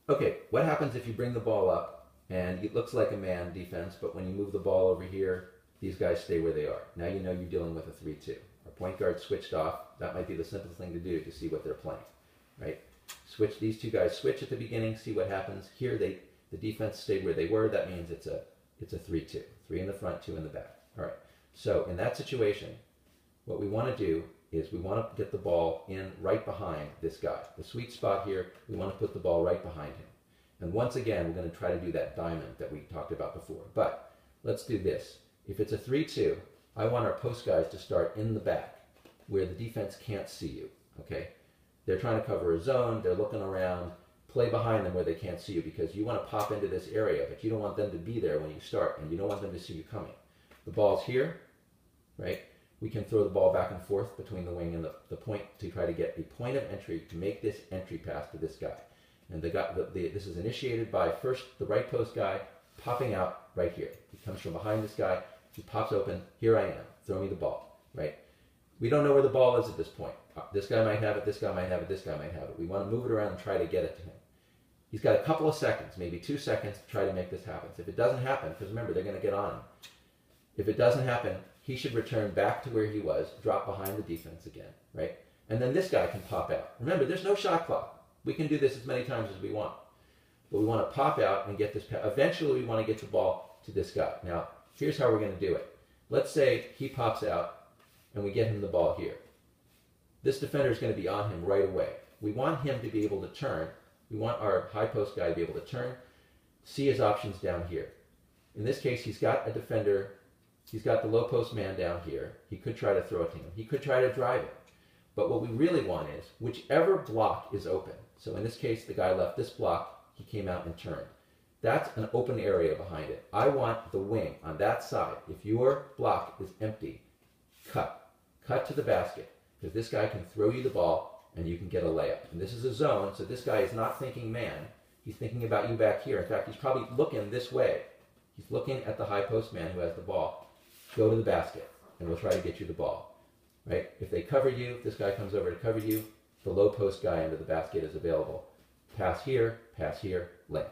Okay, what happens if you bring the ball up and it looks like a man defense, but when you move the ball over here, these guys stay where they are. Now you know you're dealing with a 3-2. Our point guard switched off. That might be the simplest thing to do to see what they're playing, right? Switch, these two guys switch at the beginning, see what happens. Here the defense stayed where they were. That means it's a 3-2. 3 in the front, 2 in the back. All right. So in that situation, what we want to do is we want to get the ball in right behind this guy. The sweet spot here, we want to put the ball right behind him. And once again, we're going to try to do that diamond that we talked about before. But let's do this. If it's a 3-2, I want our post guys to start in the back where the defense can't see you, okay? They're trying to cover a zone, they're looking around, play behind them where they can't see you because you want to pop into this area, but you don't want them to be there when you start and you don't want them to see you coming. The ball's here, right? We can throw the ball back and forth between the wing and the point to try to get a point of entry to make this entry pass to this guy. And this is initiated by first the right post guy popping out right here. He comes from behind this guy. He pops open. Here I am. Throw me the ball, right? We don't know where the ball is at this point. This guy might have it. This guy might have it. This guy might have it. We want to move it around and try to get it to him. He's got a couple of seconds, maybe 2 seconds to try to make this happen. If it doesn't happen, because remember, they're going to get on him. If it doesn't happen, he should return back to where he was, drop behind the defense again, right? And then this guy can pop out. Remember, there's no shot clock. We can do this as many times as we want. But we want to pop out and get this pass. Eventually, we want to get the ball to this guy. Now, here's how we're going to do it. Let's say he pops out and we get him the ball here. This defender is going to be on him right away. We want him to be able to turn. We want our high post guy to be able to turn, see his options down here. In this case, he's got a defender. He's got the low post man down here. He could try to throw it to him. He could try to drive it. But what we really want is whichever block is open. So in this case, the guy left this block. He came out and turned. That's an open area behind it. I want the wing on that side. If your block is empty, cut. Cut to the basket. Because this guy can throw you the ball and you can get a layup. And this is a zone, so this guy is not thinking man. He's thinking about you back here. In fact, he's probably looking this way. He's looking at the high post man who has the ball. Go to the basket, and we'll try to get you the ball. Right? If they cover you, if this guy comes over to cover you, the low post guy under the basket is available. Pass here, layup.